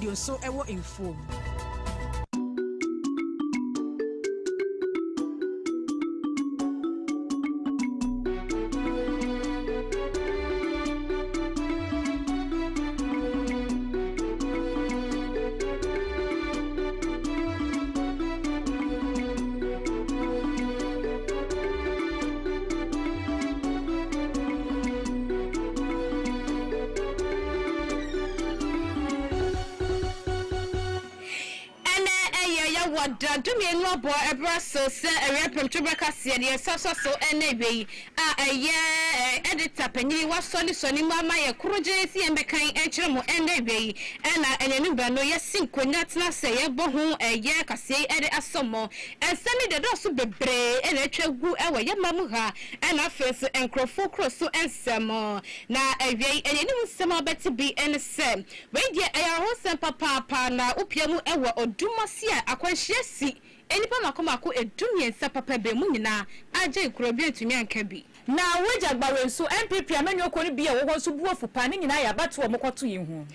radio so ewo inform. Do me no boy a brasso say a rapper to Bracassia, so anyway. Editor Penny was Sonny Mamma, a Kurujesi and Becain Enchamo anyway. And a new bano, yes, sink when that's not say a bohon, a yak, say, edit a sumo. And send me the dosu be bray and a chagu away, your mamuha, and I face and crofo cross and some more. Now, a way, and you summer better be any same. Wait, yeah, I host and papa, now, upiamu ewa or dumasia, a quenchesi. Enipa makomako edumi ensa papa be mu nyina aje ikurobia ntumi ankabi na weja gbare so MPP amenyo okoni bia wo so buofu pa ne nyina ya bato omokoto yehu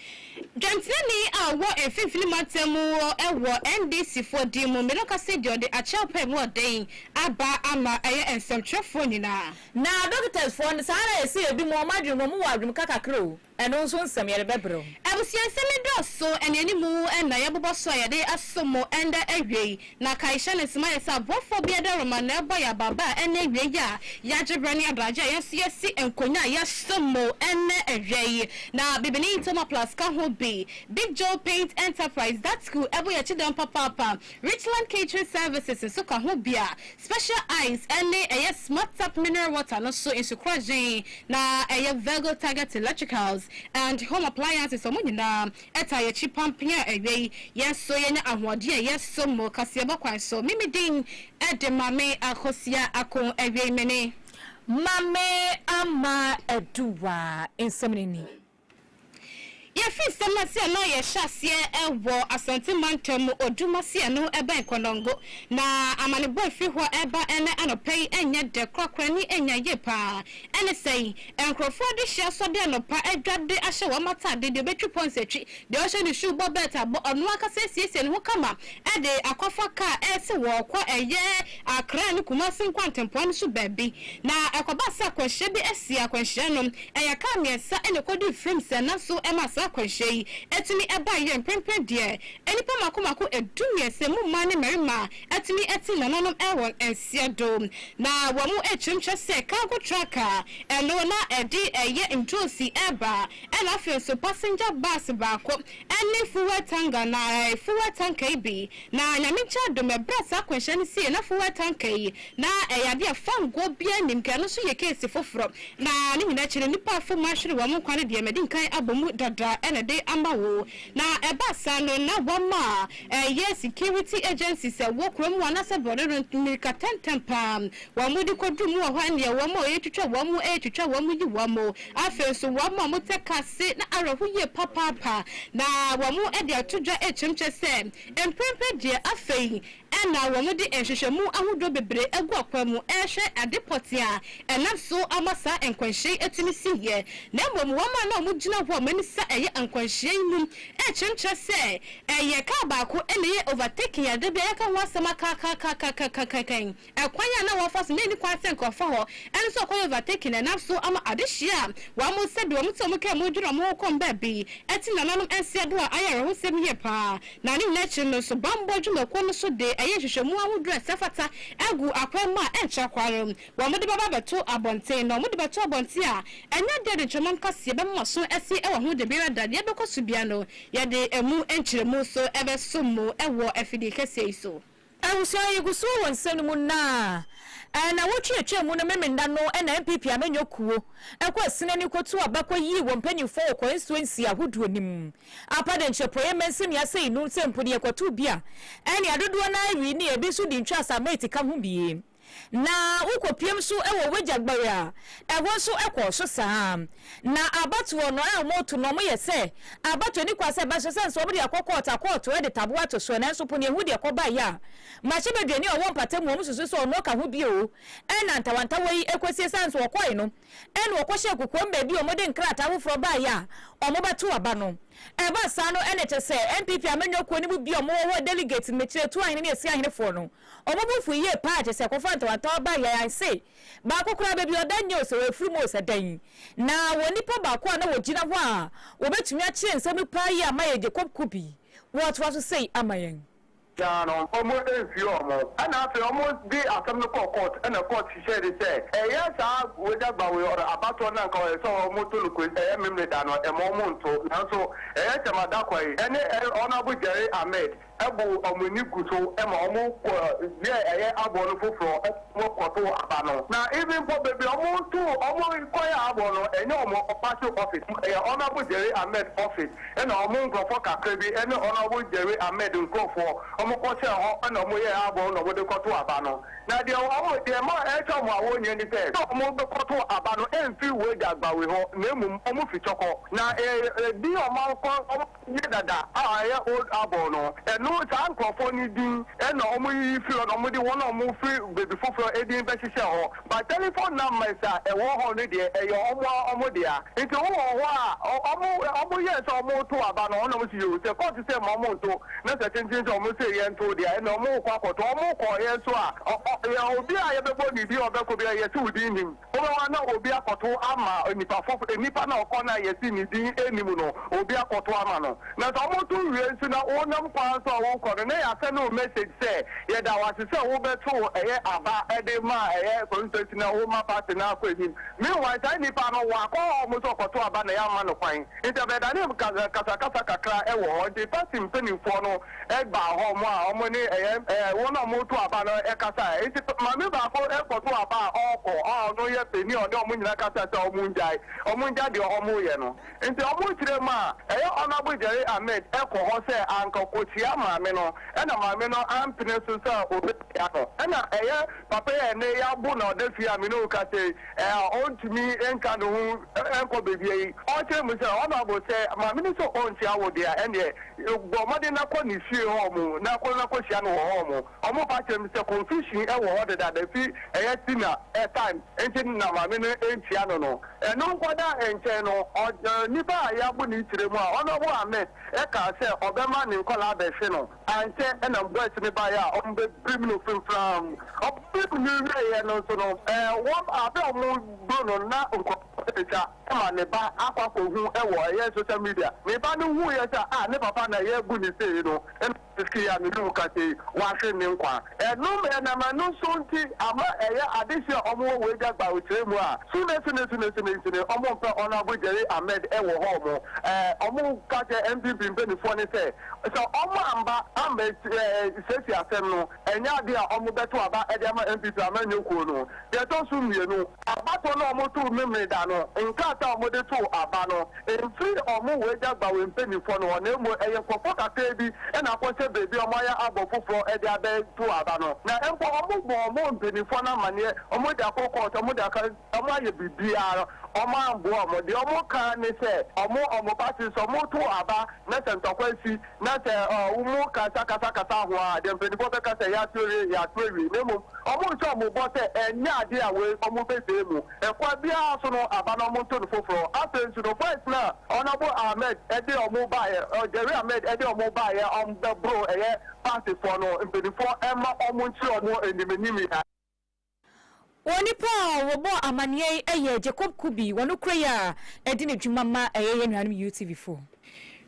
Gentini awo efifili matemu ewo NDC for di mu meloka se di ode achepe mu oden aba ama eye ensemtrefo nyina na doctors for sara esi ebi mu omadwe mu wadwum kakakro eno so nsem yere bebro abusia nsemi do so enani mu ena yebobo so yede asomo enda ewe na kaisha ne sima yesa bofo bia de roma na ebo ya baba ena ewe ya jebrani abraja yesi enkonya yasomo ena ewe na bibini toma plus ka ho be Big Joe Paint Enterprise that school ebo ya chidon papa Richland Catering Services so ka ho bia special eyes ene smart tap mineral water no so insukroje na Virgo Target Electricals and home appliances so munyina eta ye chipampia ewe yes so ye na ahode yes so mo kase bakwan so mimi din edemame akosia akon ewe mene mame ama eduwa insemini Yefi semase no ye hyasie ewo asante mantam odumase no eba konongo na amane boy fi ho eba ene anopai enye de krokra ni enya yepa ene sei enkrofo de hia so de anopa adwade ahye wo mata de betwi ponsetwi de o hye ni shu bo beta bo ono aka sesiesie ne ho kama ede akofa ka ese wo kwa eye akra ni kumase nkwantempo ne so baabi na ekobasa kwahye bi esia kwahye no eya ka miesa ene kodi from sena so emasa kwahye etimi eba ye mpempen de enipa makomako edumye semu mane merima etimi eti nanonom ewon ensia do na wamu echimche se cargo tracker eno na edi eye ntosi eba ena afi so passenger bus baako eni fuwa tanga na fuwa tanka ibi na nyamicha do me brasa kwahye ni sie na fuwa tanka yi na eyade afango bia nimka no so ye case foforo na ni nyina chire nipa afo mahwere wamu kwane de medin kan abomu dada ene de amawo na ebasa no na wama yes security agencies wokrom wana se borero milka tentempa wamu di kodum wo hwan ye wamu etwetwa wamu etwetwa wamu yi wamu afenso wamu muteka se na arahuye papa na wamu ede atodwa echemche se empempe de afei ena wamu di ehwehwemu ahodo bebre egu akwamu ehwe adepotia ena so amasa enkwanhye etimi siye na mbom wama na omugina ho manisa eye enkwanhye num echemche se eye ka baako ene ye overtaking ya de be aka wasama kan ekwanya na wo fase ni kwase nkofa ho ene so kwa overtaking na so ama adehia wamu se de omuto muka mudwira mo komba bi eti nananom ense do ayare ho sem ye pa na ni na chi no so bambo dwuma ko no so de eye hwehwemu ahodo sefata egu akwama encha kwaro wamu de baba beto abonten no mu de beto abonten a enya de nchomam kase be mo so esi ewo ho de bera dade be ko subia no ye de emu enchiremu so ebe somo ewo efidi kase iso awusia yeguso wonsenu mu na na wotwe mu no memenda no na MPP amenyokuo ekwa sinani kotu abakwa yi wo mpanyifo ko constituency ahoduo nim apade nchepoye mensim ya sei no sempudi ekotu bia ene adodo na awi ni ebisu di ntwa sameti ka ho bie na ukopiem so ewo wejagbare a ewo so ekwo so saa na abatuo no motu no moye se abatuo ni kwase ba so sense obodi akokota koto e de taboa to so na so poni ehudi akoba ya mache bedwani owo mpatemu omususu so no ka ho bi o na ntawanta wei ekwesie sense okoi no ene okwohye kokom ba bi omode nkrata wofro ba ya omobeto aba no eba sa no NHS say MPP amenyokuo ni bi omo wo delegate mechire to ahene ne esi ahene fo no omobufu ye page se kofa ntwanta ba ya say ba kokora be bi odanyo so efuru mo se dan na woni pa ba ko na wogina ho a obetumi a kire nsem pa yi amaye je kopkubi what was to say amayen no almost a few more. And after almost the assembly court and a court she said it said, yes, I would have about one and call so motor look with a memory than a moment so yes, I'm that way. Any honorable Jerry Ahmed. Ebu omunikuso ema omu ye abonu foforo mo koto abano na even for baby omu ikoya abono enye omu party office honorable Jerry Ahmed office ena omu nkrofo kakrebi ene honorable Jerry Ahmed nkrofo omu ko se ho ena omu ye abono wo de koto abano na de omu de ma echo mo awonye ni se omu de koto abano emfi we dagba we ho na emu omu fichoko na di omu ko omu ye dada aye old abono no san crofoni din and omu feel omu di one omu free baby for edin be hihye ho but telephone number is e wo ho ne de e yo omu dia nti wo ho a omu yes omu to aba no omu si you say court say omu to na se tintin omu say ye to dia and omu kwa koto omu ko ye so a obi a ye be bo ni bi obeko bi ye ti udin nim omu na obi akoto ama nipa fofo nipa na okona ye si ni din enimu no obi akoto ama no na omu to wie nsi na onam kwa so wo ko na ya send no message say ye da wa se wo beto eye aba ede ma eye constitution na wo ma party na ko him meanwhile tai ni pa no wa ko mo so ko to aba na ya ma no kwan inte be da ne kasa kakra e wo the party mpanyimfo no e gba ho mo a omo ni eye wo na mo to aba no e kasa e ma me ba ko e ko to aba o no ye pe ni o de omo nyina kasa se omo njai de omo ye no inte omo kire ma eye honorable Jerry Ahmed e ko ho se anka ko tia ma me no ena maame no ampene so sa obetia no ena eye papa ye ne ya bu na odefi ami no ka se ontumi enka no hu enko bebi yi o che mu se o na bo se maame no so onti awodia ene gbo made na ko ni fie ho mu na ko sia no ho mu o mo pa che mu se confusion e wo ho de da fi eye tina time enti na maame no enti ano no eno nkwada enche no nipa ya bu ni tire mu a ono bo Ahmed e ka se obema ni nkola be se no ante ena boys me ba ya on be brim no from people ni re no so no one abe omo do no na nko eja e ma ne ba akwa ko hu e wo ye social media me ba no hu ye sa ne papa na ye bu ni se no en ski ya me no ka se wa hwe ni nkwa no me na ma no so nti ama eye adehia omo we ga gba otire mu a sune omo pe honorable Jerry Ahmed e wo ho mo omo ka je MPP mpenifo ni se so omo amba sesi asem no enya de a omo beto aba e de ma MPP amanyokuo no de to so mienu abato no omo to memre da no nka ta omo de to aba no enfri omo we jagba we mpenifo no na emo eye kofo kakra bi e na kwose bebi omo ya abofofo e de abe to aba no na empo omo gbo omo mpenifo na mane omo de akoko omo de aka omo aye bibia omo ambo omo de omo ka ne se omo party so omo to aba na sentokwasi na se umu kasa ho a dem penifo be kasa ya tori nemu omo nso omo bo se enya ade a we omo be se mu e kwa bia so no aba no mo to no foforo afen so no voice na honorable Ahmed ede omo ba ye Jerry Ahmed ede omo ba ye be bro eye party for no penifo ema omo nchi omo enimενimi woni pa wo bo amanie eye Jacob Kubi wono kreya edi ne dwuma ma eye nnuanum UTV4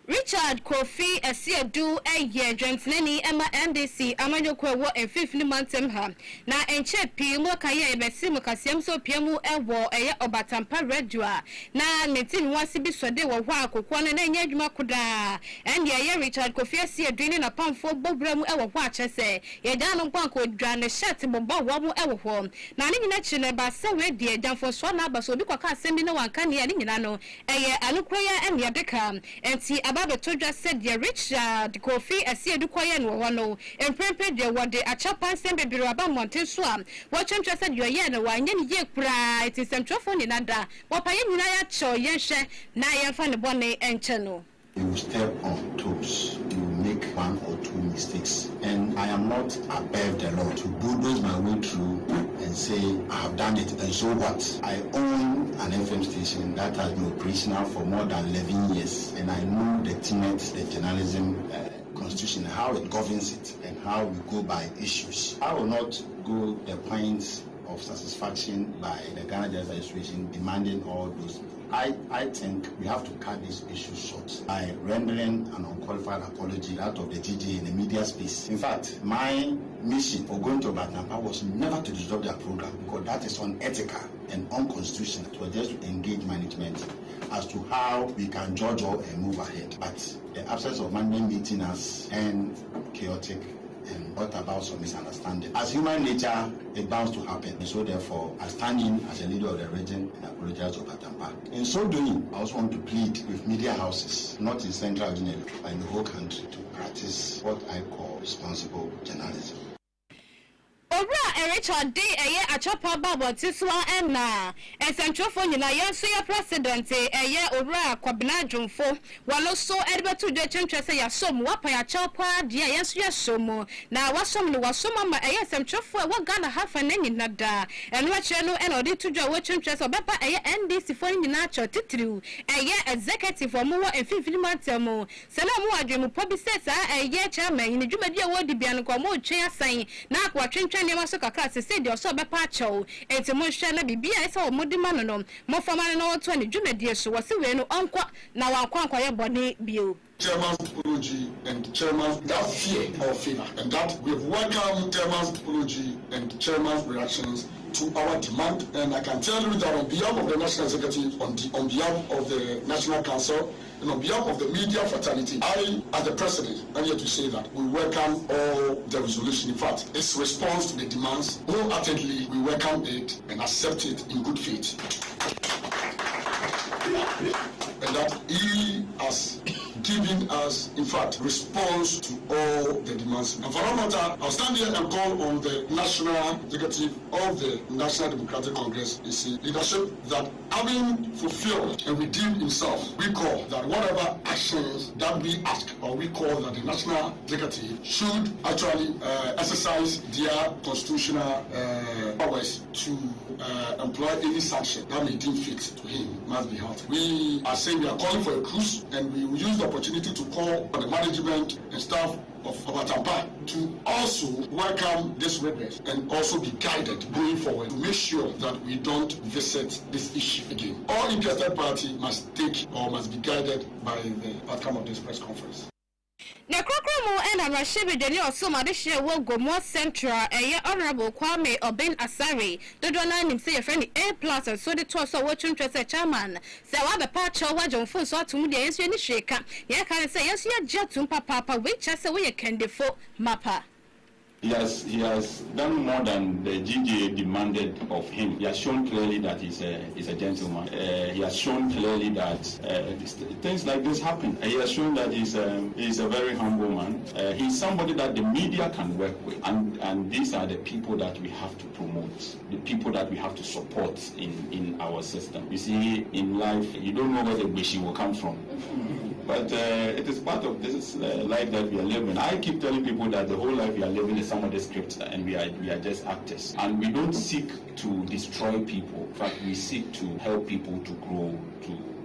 Richard Kofi Esiedu eye Dwentenani Emma NDC amanyokwa wo enfifini mantem ha na enche pi mo kaye ebesi mo kasem so piemu ewo eye obatampa radio na netin wase bi sode wo hwa akokwo na enye adwuma koda ende eye Richard Kofi Esiedu ni na pamfo bobramu ewo hwa chese ye dan no kwanko dwa ne shirt bombo wo mu ewo ho na ne nyina chi ne ba se we die danfo so na ba so bi kwaka asem bi na wanka ne nyina no eye anokroya ene deka enti Babe just said the Richard Kofi Esiedu koye no wono emprempe de wode achapa nsem bebiro aba monte so am watchem said your ye no wanye ni ye kura it is semtrofo ni nada wopaye nyina ya cho ye hwe na ye fa ne bone enche no. You step on toes, you make one or two mistakes. And I am not above the law to bulldoze my way through and say I have done it and so what? I own an FM station that has been operational for more than 11 years, and I know the tenets, the journalism constitution, how it governs it, and how we go by issues. I will not go the points of satisfaction by the Ghana Journalists Association demanding all those. I think we have to cut this issue short by rendering an unqualified apology out of the GJ in the media space. In fact, my mission for going to Batampa was never to disrupt their program, because that is unethical and unconstitutional. It was just to engage management as to how we can judge or move ahead. But the absence of management meeting us and chaotic and brought about some misunderstanding. As human nature, it bound to happen. And so therefore, I stand in as a leader of the region and apologize to Batampa. In so doing, I also want to plead with media houses, not in Central Region, but in the whole country, to practice what I call responsible journalism. Ora Richard D eye achapa babo tiswa na esentrofo nyina yenso ya president eye ora kwabena dwumfo walo so edbetu de chemtwe se ya som wapa ya chapa dia yenso ya som na wasom ni wasom ma eye esentrofo wa Ghana hafa na nyina da eno akire no eno de tudwa wo chemtwe se obepa eye NDC fo nyina cho titiriu eye executive omo wo enfifili matemo sele omo adwemu pobisesa eye chairman ni dwumadi wo di bia no kwa mo twen asan na akwa twentwen ne maso kakra se se de oso bepa acho enti mo hwe na bibia ese o modima no mo fama no to ne dwumadi so wo se we no onkwa na wankwa ye bone bio. Chairman's apology and chairman's that fear or favor, and that we've welcomed chairman's apology and chairman's reactions to our demand. And I can tell you that on behalf of the National Executive, on behalf of the National Council, and on behalf of the media fraternity, I, as the president, am here to say that we welcome all the resolution. In fact, its response to the demands, wholeheartedly, we welcome it and accept it in good faith. And that he has given us, in fact, response to all the demands. And for that matter, I'll stand here and call on the National Executive of the National Democratic Congress, its leadership, that having fulfilled and redeemed himself, we call that whatever actions that we ask, or we call that the National Executive should actually exercise their constitutional powers to employ any sanction that may deem fit to him must be held. We are saying we are calling for a truce, and we will use the opportunity to call on the management and staff of Batampa to also welcome this request and also be guided going forward to make sure that we don't visit this issue again. All interested parties must take or must be guided by the outcome of this press conference. Na krokromo ena rashibi deni osoma de hye wo Gomo Central eye honorable Kwame Obin Asare dodo na nim se ye friend A+ so de to so wo twentwe se chairman se wa be pa cho wa jonfo so atum de yesu ni hweka ye kan se yesu ya jetum papa we cha se we ye kendefo mapa. He has done more than the GJ demanded of him. He has shown clearly that he's a gentleman. He has shown clearly that things like this happen. He has shown that he's a very humble man. He's somebody that the media can work with, and these are the people that we have to promote, the people that we have to support in our system. You see, in life, you don't know where the wish will come from. But it is part of this life that we are living. I keep telling people that the whole life we are living is some of the scripts, and we are just actors. And we don't seek to destroy people. In fact, we seek to help people to grow,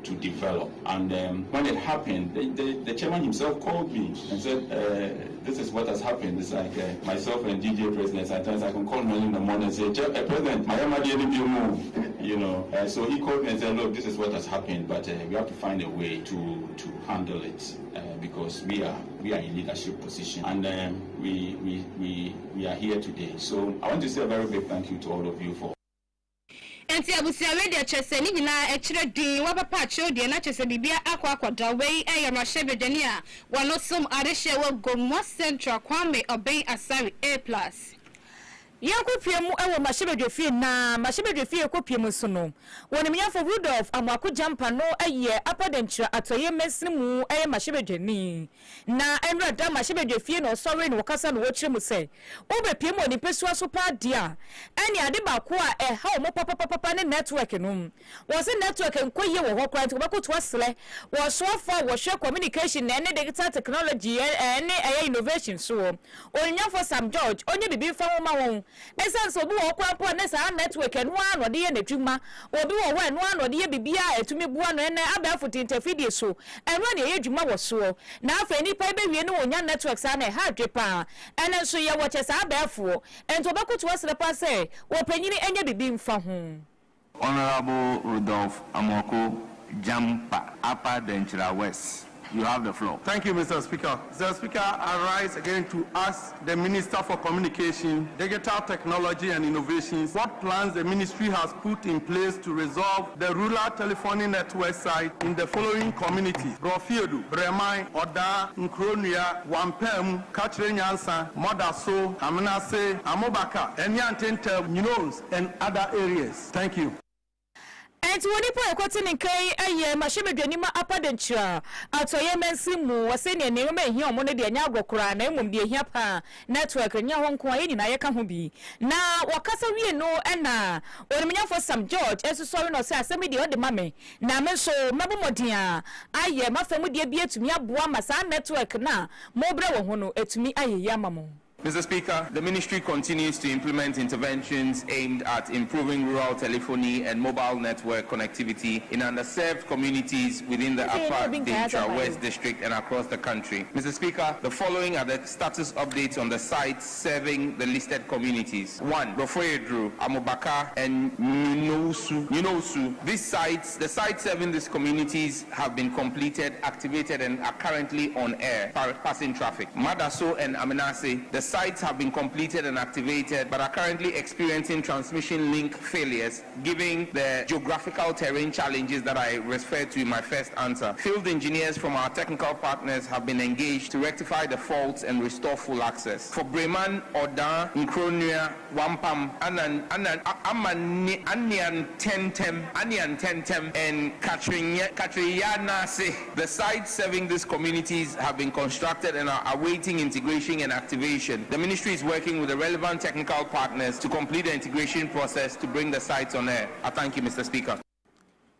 to develop. And when it happened, the chairman himself called me and said, this is what has happened. It's like myself and DJ President, sometimes I can call me in the morning and say, President, my move. You know, so he called me and said, look, this is what has happened, but we have to find a way to handle it because we are in leadership position, and we are here today. So I want to say a very big thank you to all of you for. Enti abusia radio chese ni nyina ekire din wa papa cho de na chese bibia akwa da wei eyamahye bedani a wanosom arehye wa Gomo Central Kwame Obin Asare A+. Yakopie mu ewo mashebedwefie na mashebedwefie kopie mu so no wonim yafo Rudolph amwako jampa no eye apadenchira atoye mesni mu eye mashebedwani na enra da mashebedwefie no sorry no kasa no wochire mu se obepie mu oni pesua so pa dia eni ade ba ko a ha mo papa ne network no wo se network enkoye wo ho kwant ko to asle wo so for wo hwe communication na ene digital technology ene eye innovation so onyafo Sam George onye bibi fa wo ma won esan so bi wo kwampo ne sa network eno ano de ye n'adwuma obi wo eno ano de ye bibia etumi bua no ene abafo tinterfidie so eno ne ye adwuma wo so na afa nipa be wie no wonya network sa na ha dwepa ene so ye wo che sa abafo ento bekoto wasrepa se wo panyini enye bibi mfa ho. Honorable Rudolph Amoko Jampa, Upper Denchira West. You have the floor. Thank you, Mr. Speaker. Mr. Speaker, I rise again to ask the Minister for Communication, Digital Technology and Innovations what plans the ministry has put in place to resolve the rural telephony network site in the following communities: Brofiedu, Bremai, Oda, Nkronia, Wampem, Kachrenyansa, Modaso, Amenase, Amobaka, Enyantentem, Nynos, and other areas. Thank you. Enti woni po ekoti nkai aye mahemedwanima apadenchira atoye mensimu wase ne ne ma ehia omo ne de anya agokora na emum de ehia pa network nya ho nko aye nyina ye ka ho bi na wakasa wie no na onimnyafo Sam George esusori no se asemi de ode mame na me so mabomodin a aye mafamu de bi etumi aboa masa network na mo bra wo ho no etumi aye yamamo. Mr. Speaker, the ministry continues to implement interventions aimed at improving rural telephony and mobile network connectivity in underserved communities within the Upper Denchira West District and across the country. Mr. Speaker, the following are the status updates on the sites serving the listed communities. 1. Brofoyedru, Amobaka, and Nynosu. These sites, the sites serving these communities have been completed, activated, and are currently on air, passing traffic. Madaso and Amenase, the sites have been completed and activated but are currently experiencing transmission link failures, giving the geographical terrain challenges that I referred to in my first answer. Field engineers from our technical partners have been engaged to rectify the faults and restore full access. For Breman, Oda, Nkronia, Wampam, Anyan Tentem, and Katriyanase, the sites serving these communities have been constructed and are awaiting integration and activation. The ministry is working with the relevant technical partners to complete the integration process to bring the sites on air. I thank you, Mr. Speaker.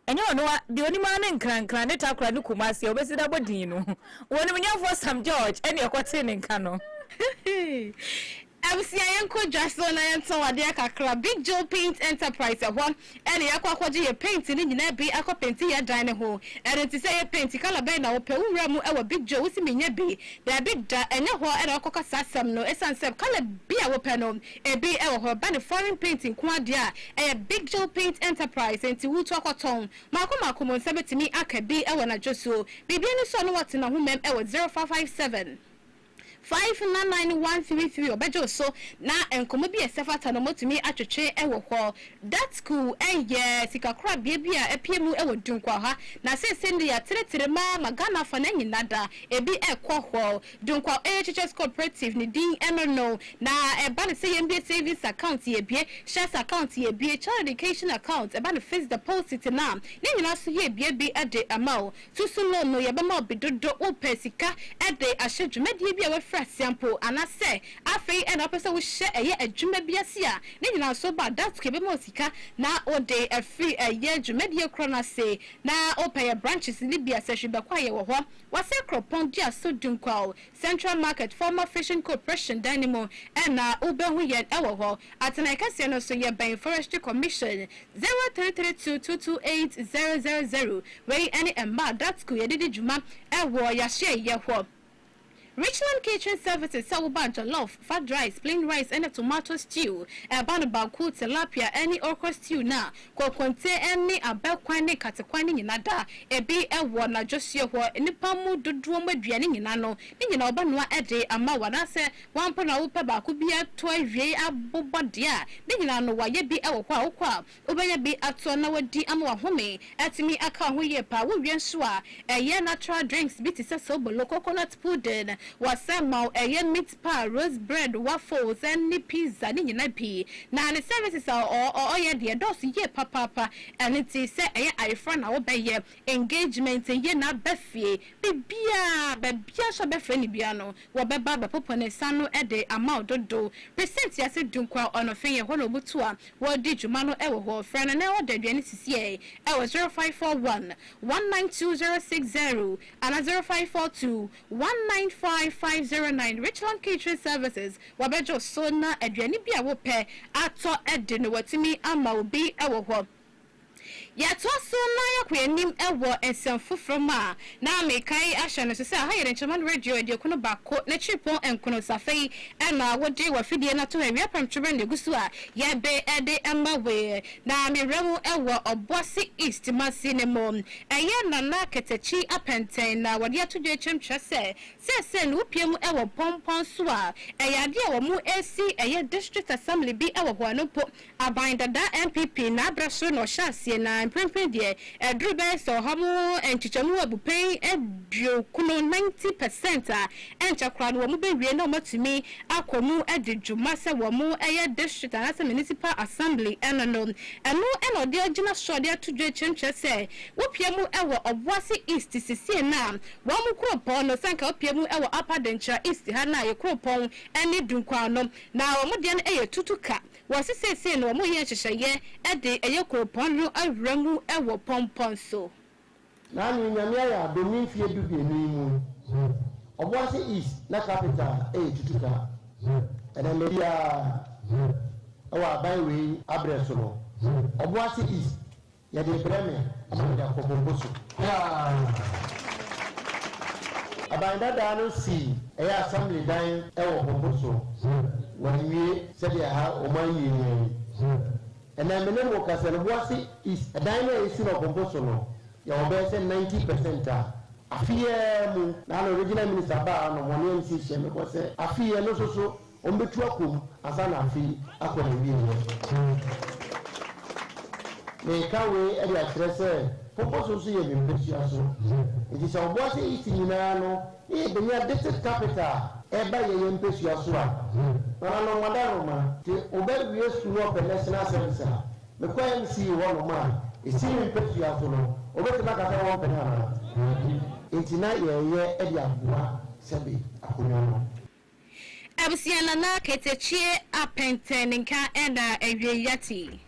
Enyo no the onima ne nkran ne takra ne kumasi obesida bodin no woni mnyafo Sam George ene ekote ne nka no. Absia yanko Jason na yanto wade akakra Big Joe Paint Enterprise ho ene yakwakoje ye paint ni nyina bi akọ paint ya dan ne ho ene ti say ye paint kala ben na wo pe wura mu e wo Big Joe wusi menya bi da big da ene ho ene akọkọ sasam no esansem kala bi a wo pe no e bi e wo ho ba ne foreign painting ko ade a e Big Joe Paint Enterprise enti wutu akoton mako mo nsabetimi akabi e wo na joso bibi ni so no wote na ho mem e wo 0557 599-133 obejo so na enkomo bi esefata no motumi atwetwe ewo ho that school eye sikakra bia epiemu ewo dunkwa ha na sesende ya teretere ma magana fa na nyinada ebi ekọ ho dunkwa HHS cooperative ni din emeno na eba ne say MBA savings account ye bie shares account ye bie child education account eba ne fixed deposit na ne nyina so ye bie bi ade amao susu no no ye be ma obidodo opesika ade ahedwumadi bia sample anase afei ena pese wo hye eye adwuma biase a ne nyina so ba that kebe mo sika na ode afri eye adwumadie krona se na opeye branches ni biase hwe bekwa ye wo ho wase kropon dia so dunkwa Central Market Former Fishing Corporation Dynamo ena obehu ye ewo ho atena kase no so ye ban Forestry Commission 0332228000 we any emba that ku ye didi dwuma ewo ya hye ye ho Richland Kitchen Services sell bunch of love, fried rice, plain rice, and a tomato stew. A bun about cool tilapia, any okra stew na. Contain any a bell quine, cataquine in nada. A be a one, just your what, and the pamu do drum with drenning in ano. In your banwa a day, a mawana say 1 pound of peba could be a toy ray a bobadia. Then you know why ye be our qua. Obey be at so now di amwa home. At me a car who ye pa will be swa. A year natural drinks, bit is a sober coconut pudding. Wasama a meat pie, roast bread, waffles, and pizza, na the services are all ye dear dos ye papa, and it is a friend our bay engagement a ye na beffy, bebia shall be friendly piano, or beba popone sano ede amount do. Present ya said dunkwa on a finger honourable tour, what did you mano ever friend and now did you NCCA? I was 0541 192060 and 0542 195 5509 Richland Catering Services wabejo so na aduane bia wo pe ato ede no watimi ama obi ewo ho yato so na yakwenim ewo ensemfofroma na mekai ahye no se ha yere nchaman radio de kuno bako na chipon enkono safei na wode wafidie na to awia pamtwebe ne gusu a ye be ede amawe na meremu ewo obosi east masine mom eye na ketechi apenten na wode atodwe chemtwa se no piem ewo pompon so a eye ade wo mu AC eye district assembly bi ewo ho anopo abandada MPP na abraso no hyasie na Prempendie, a dribble so hamu and chichamu abupe edu kuno 90% and chakran womu be no to me akomu edjumasa womu eye district and as a municipal assembly and no the original shodia to church say wopiemu ewo obwasi east sisi na womu kropon no sanka wopiemu ewo upper denture east ha na ye kropon eni dunkwa no na womu de na eye tutuka wasi sese no womu ye hyehye ede eye kropon no awramu ewo pompon so na nyamia ya domin fie dubi enimu obwasi east na capital tutuka ene media awa baiwe abreso no obwasi east ya de breme amada kokomboso abanda dano si eya assembly dan ewo bomboso wanwie sede ha omanyi ene menemo kasele obwasi east dan na esi no bomboso no ya obese 90% afie mu na original minister ba no money nsi hye me ko se afie no soso ombetu akom asa na afie akọ na bi ne kawe eri atrese poposo so ye membetu aso it is obwasi east nyina no e benya district capital eba ye membetu aso a na no madaro ma te oberu yesu no national service me kwa MC wono ma esi membetu aso no obetu makata won penana intina ye edi agboa sebe akonyo abusiana na ketechie apenteninka ena ewieyati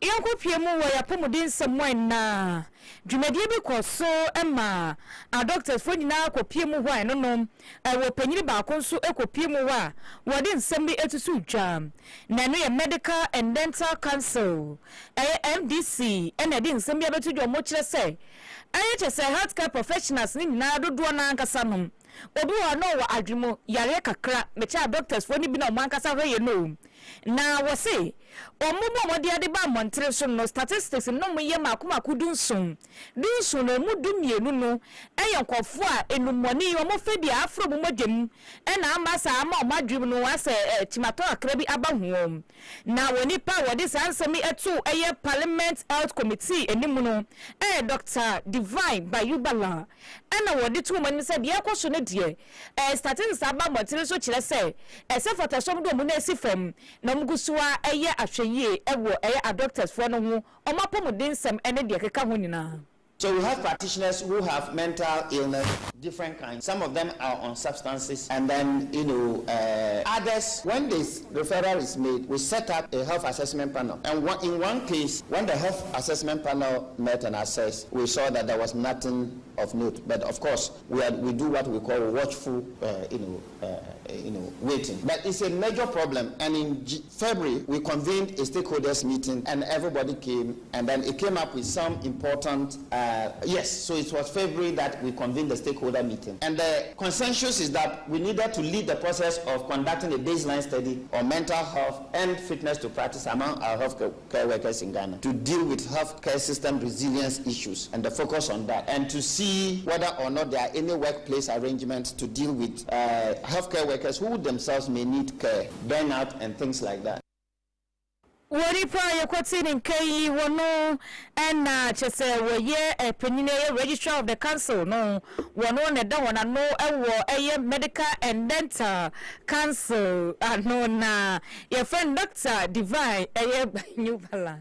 yanko piemu wo yapomudin semwen na dwumadie bi koso ema a doctors fo nyina kopiemu hwan no no wo panyiri ba konso ekopiemu wa wode nsem bi etusu dwa na no ye medical and dental council MDC ena de nsem bi abetu dwa mo kire se ayete healthcare professionals ni nyina dodo na ankasa no obi wa no wa adwimo yare kakra mecha doctors fo ni bi na mo ankasa hoye no na wo se omubo modi ade ba montre so no statistics no mo ye makomaku dunsun no mu dumienu no eyenkofo a enumoni omo fedi afro mo modem na amasa ama o madwim no ase timato akra bi aba ho na woni pa wodi sansemi etu eye parliament health committee enimu no Dr. Divine Bayubala na wodi tu mani se de ekoso ne de statistics aba montre so kire se se fotosom do mo na esifam na mugusuwa eye ahweye ewo eye doctors for no ho omapomuden sem ene de keka ho nyina. So we have practitioners who have mental illness, different kinds. Some of them are on substances, and then others. When this referral is made, we set up a health assessment panel. And in one case, when the health assessment panel met and assessed, we saw that there was nothing of note. But of course, we do what we call watchful, waiting. But it's a major problem. And in February, we convened a stakeholders meeting, and everybody came, and then it came up with some important. So it was February that we convened the stakeholder meeting. And the consensus is that we needed to lead the process of conducting a baseline study on mental health and fitness to practice among our healthcare workers in Ghana to deal with healthcare system resilience issues and the focus on that, and to see whether or not there are any workplace arrangements to deal with healthcare workers who themselves may need care, burnout, and things like that. Wori prior kwatini nkai wono ena chese woye penine registrar of the council no wono ne da wona no ewo eye medical and dental council ano na your friend Dr. Divine eye Nyubala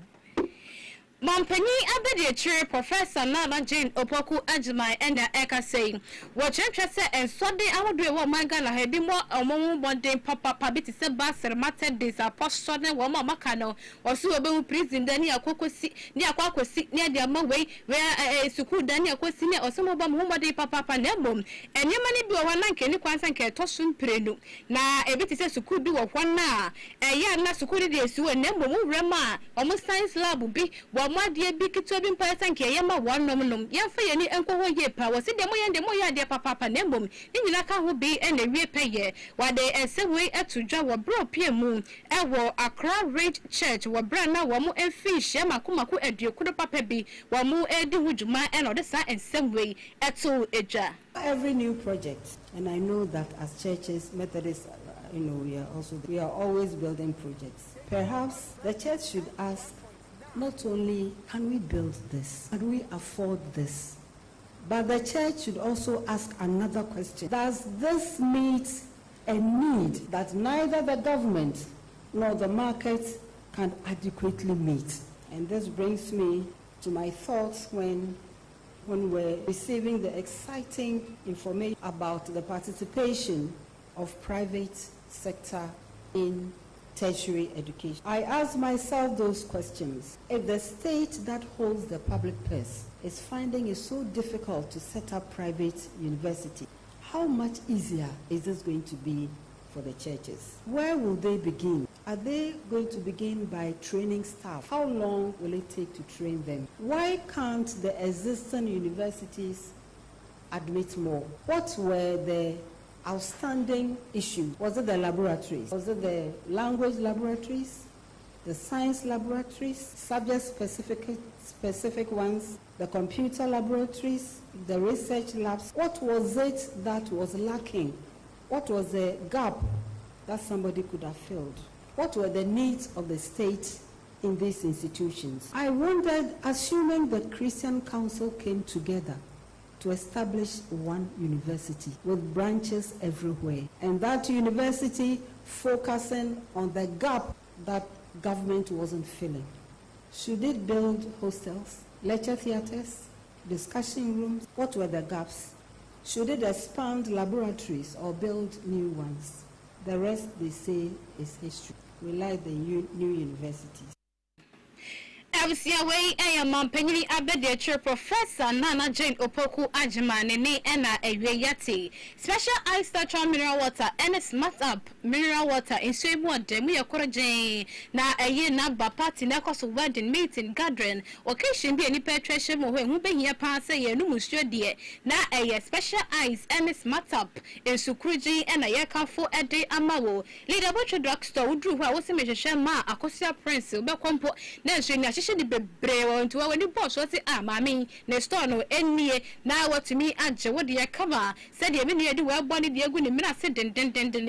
Mampani abedi chere Professor Nana Jane Opoku Ajimai and Eka saying, what church say and Sunday I would do a woman gala had more or more one day papa pabiti se baser matter this apostle and woman macano or so about prison Dania Cocosi near Quacosi near the Amaway where a suku Dania Quasinia or some of them home day papa panebum and your money be one like any quansan care tosun prenu. Na a bit says suku do of one na a ya na sukudi de su and nembo rema almost science lab will be my dear big to be person yama one nominum yan for any uncle ye power see the moya dear papa nembum in laka will be and a repay while they are some way to draw a bro pier moon ewo Accra Rage Church wa brana wamu and fish yama kumaku edu kudo papa be wamu edi wujuma and other side and some way at all eja. Every new project, and I know that as churches, Methodists, we are always building projects. Perhaps the church should ask, not only can we build this, can we afford this, but the church should also ask another question. Does this meet a need that neither the government nor the market can adequately meet? And this brings me to my thoughts when we're receiving the exciting information about the participation of private sector in tertiary education. I ask myself those questions. If the state that holds the public purse is finding it so difficult to set up private university, how much easier is this going to be for the churches? Where will they begin? Are they going to begin by training staff? How long will it take to train them? Why can't the existing universities admit more? What were the outstanding issues? Was it the laboratories? Was it the language laboratories? The science laboratories? Subject-specific ones? The computer laboratories? The research labs? What was it that was lacking? What was the gap that somebody could have filled? What were the needs of the state in these institutions? I wondered, assuming the Christian Council came together to establish one university with branches everywhere, and that university focusing on the gap that government wasn't filling. Should it build hostels, lecture theaters, discussion rooms? What were the gaps? Should it expand laboratories or build new ones? The rest, they say, is history. We like the new universities. Away a Mampani Abedi Professor Nana Jane Opoku Ajimani Ena Yati. Special ice touch on mineral water and a smart up mineral water in swim one demi Jane. Na a year naba party nakos wedding meeting gathering. Occasion be any penetration when who be here pass a year no monsieur dear. Na a special ice and a smart up in Sukruji and a yaka for a day amawo. Leader butcher drugstore drew who was a major ma Akosia Prince Belcompo. Then the bebre to when you boss was it mammy next no any now what to me answer what do you cover said you mean do well bonny dear good minute said then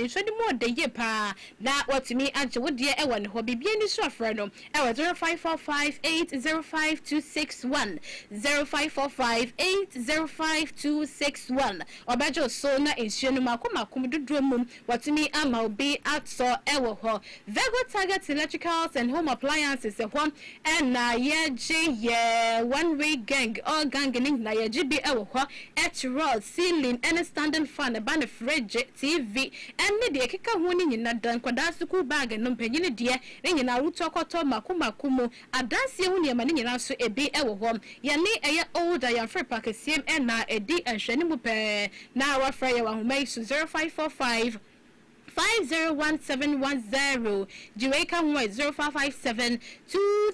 so the more the year pa now what to me answer what dear one who be being this referendum 0545805261 0545805261 or badger so na in Shenuma come do drum what to me I'll be at so ever Vego Target Electricals and Home Appliances one and na one way gang all ganging na ya GB ewo at rod ceiling and standing fan ban fridge TV and media kika ho ni nyina dan kwada suku bag no mpanyine de ni nyina rutokoto makumakumo adanse hu ne ma ni nyina so ebi ewo ho ya ni eye older ya free pack CM na edi anhwani mu pe na wa fra ya wa ho mai 0545 501710 Jamaica 0557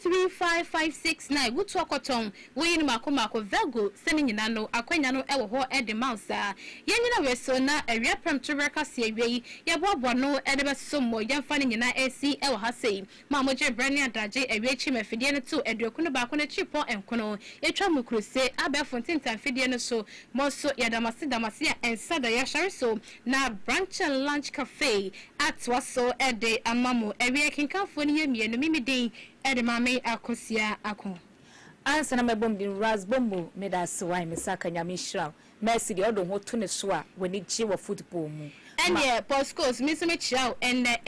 2355569 good talk otom we ni makomako Vego sending nano akwanya no ewo ho e de mouse yenyina we so na awia pram treka se awie ye bobo no e de besomo yemfa ni nyina AC ewo ha sei mamoje brani adaje awie chi mafidie no to eduokuno ba ko na chipo enkono etwa mukruse aba fontintan fidie no so mo so yadamase ya ensada ya share so na branch and lunch cafe at waso ede amamu ewe kinkanfo ni yemienu mimidin ede mame akosia akon ansa na mebom din ras bombo medase wai mesaka nyamishra mercy de odo ho to ne so a wani ji wa football mu ene postcodes mi so me chiao ene